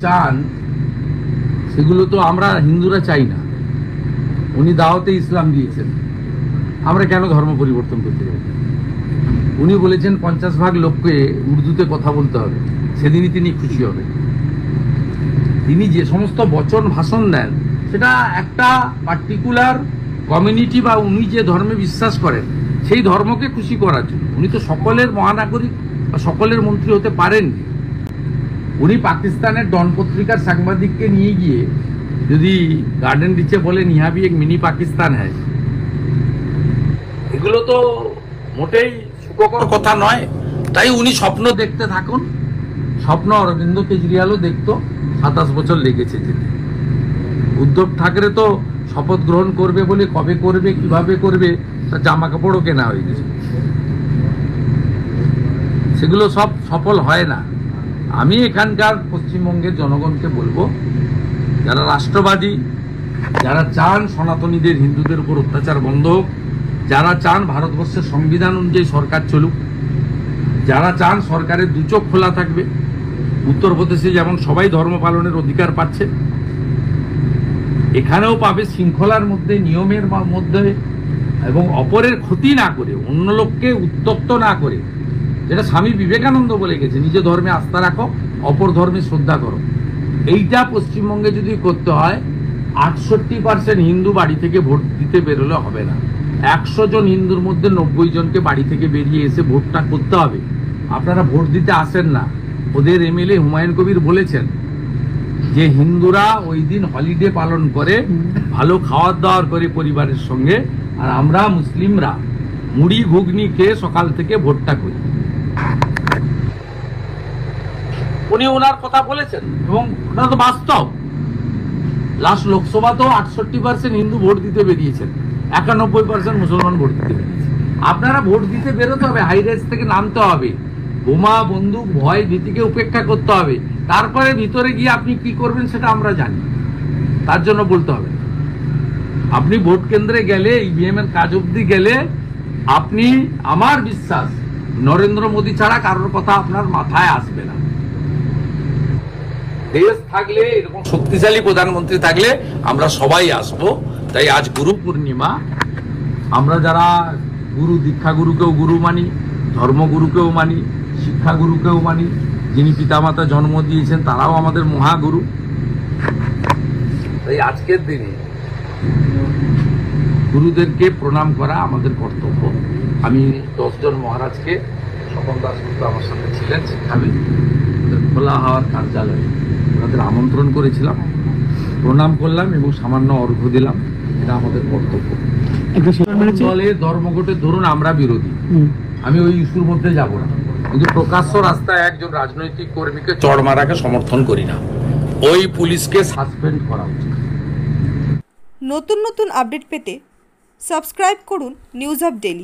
চান সেগুলো তো আমরা হিন্দুরা চাই না। উনি দাওয়াতে ইসলাম দিয়েছেন, আমরা কেন ধর্ম পরিবর্তন করতে যাব? উনি বলেছেন 50 ভাগ লোককে উর্দুতে কথা বলতে হবে, সেদিনই তিনি খুশি হবেন। তিনি যে সমস্ত বচন ভাষণ দেন সেটা একটা পার্টিকুলার কমিউনিটি বা উনি যে ধর্মে বিশ্বাস করেন সেই ধর্মকে খুশি করার জন্য। উনি তো সকলের মহানাগরিক বা সকলের মন্ত্রী হতে পারেননি। উনি পাকিস্তানের ডন পত্রিকার সাংবাদিককে নিয়ে গিয়ে যদি গার্ডেন রিচে বলেন ইহা ভি এক মিনি পাকিস্তান হ্যায়, এগুলো তো মোটেই সুখকর কথা নয়। তাই উনি স্বপ্ন দেখতে থাকুন। স্বপ্ন অরবিন্দ কেজরিওয়ালও দেখতো, 27 বছর লেগেছে যেতে। উদ্ধব ঠাকরে তো শপথ গ্রহণ করবে বলে কবে করবে কিভাবে করবে তার জামা কাপড়ও কেনা হয়ে গেছে। সেগুলো সব সফল হয় না। আমি এখানকার পশ্চিমবঙ্গের জনগণকে বলবো, যারা রাষ্ট্রবাদী, যারা চান সনাতনীদের হিন্দুদের উপর অত্যাচার বন্ধ হোক, যারা চান ভারতবর্ষের সংবিধান অনুযায়ী সরকার চলুক, যারা চান সরকারের দু চোখ খোলা থাকবে, উত্তরপ্রদেশে যেমন সবাই ধর্ম পালনের অধিকার পাচ্ছে, এখানেও পাবে শৃঙ্খলার মধ্যে, নিয়মের মধ্যে, এবং অপরের ক্ষতি না করে, অন্য লোককে উত্তপ্ত না করে। যেটা স্বামী বিবেকানন্দ বলে গেছে, নিজ ধর্মে আস্থা রাখো, অপর ধর্মে শ্রদ্ধা করো। এইটা পশ্চিমবঙ্গে যদি করতে হয়, 68% হিন্দু বাড়ি থেকে ভোট দিতে বেরোলে হবে না। 100 জন হিন্দুর মধ্যে 90 জনকে বাড়ি থেকে বেরিয়ে এসে ভোটটা করতে হবে। আপনারা ভোট দিতে আসেন না। ওদের এমএলএ হুমায়ুন কবির বলেছেন যে হিন্দুরা ওই দিন হলিডে পালন করে, ভালো খাওয়ার দাওয়ার করে পরিবারের সঙ্গে, আর আমরা মুসলিমরা মুড়ি ঘুগনি খেয়ে সকাল থেকে ভোটটা করি। উনি ওনার কথা বলেছেন এবং ওটা তো বাস্তব। লাস্ট লোকসভাতেও 68% হিন্দু ভোট দিতে বেরিয়েছেন, 91% মুসলমান ভোট দিতে বেরিয়েছে। আপনারা ভোট দিতে বেরোতে হবে, হাই রেঞ্জ থেকে নামতে হবে, বোমা বন্দুক ভয় ভীতিকে উপেক্ষা করতে হবে। তারপরে ভিতরে গিয়ে আপনি কি করবেন সেটা আমরা জানি, তার জন্য বলতে হবে। আপনি ভোট কেন্দ্রে গেলে, ইভিএম এর কাজ অবধি গেলে, আপনি, আমার বিশ্বাস, নরেন্দ্র মোদী ছাড়া কারোর কথা আপনার মাথায় আসবে না। দেশ থাকলে, এরকম শক্তিশালী প্রধানমন্ত্রী থাকলে আমরা সবাই আসবো। তাই আজ গুরু পূর্ণিমা, আমরা যারা গুরু, দীক্ষা গুরুকেও গুরু মানি, ধর্মগুরুকেও মানি, শিক্ষাগুরুকেও মানি, যিনি পিতামাতা জন্ম দিয়েছেন তারাও আমাদের মহাগুরু। তাই আজকের দিনে গুরুদেরকে প্রণাম করা আমাদের কর্তব্য। আমি 10 জন মহারাজকে, স্বপন দাশগুপ্ত আমার সাথে ছিলেন শিক্ষাবিদ, খোলা হওয়ার কার্যালয়ে ওনাদের আমন্ত্রণ করেছিলাম, প্রণাম করলাম এবং সামান্য অর্ঘ্য দিলাম। এটা আমাদের কর্তব্য। দলে ধর্মঘটে ধরুন আমরা বিরোধী, আমি ওই ইস্যুর মধ্যে যাব না, কিন্তু প্রকাশ্য রাস্তায় একজন রাজনৈতিক কর্মীকে চড় মারাকে সমর্থন করি না। ওই পুলিশকে সাসপেন্ড করা উচিত। নতুন নতুন আপডেট পেতে সাবস্ক্রাইব করুন নিউজ আপ ডেইলি।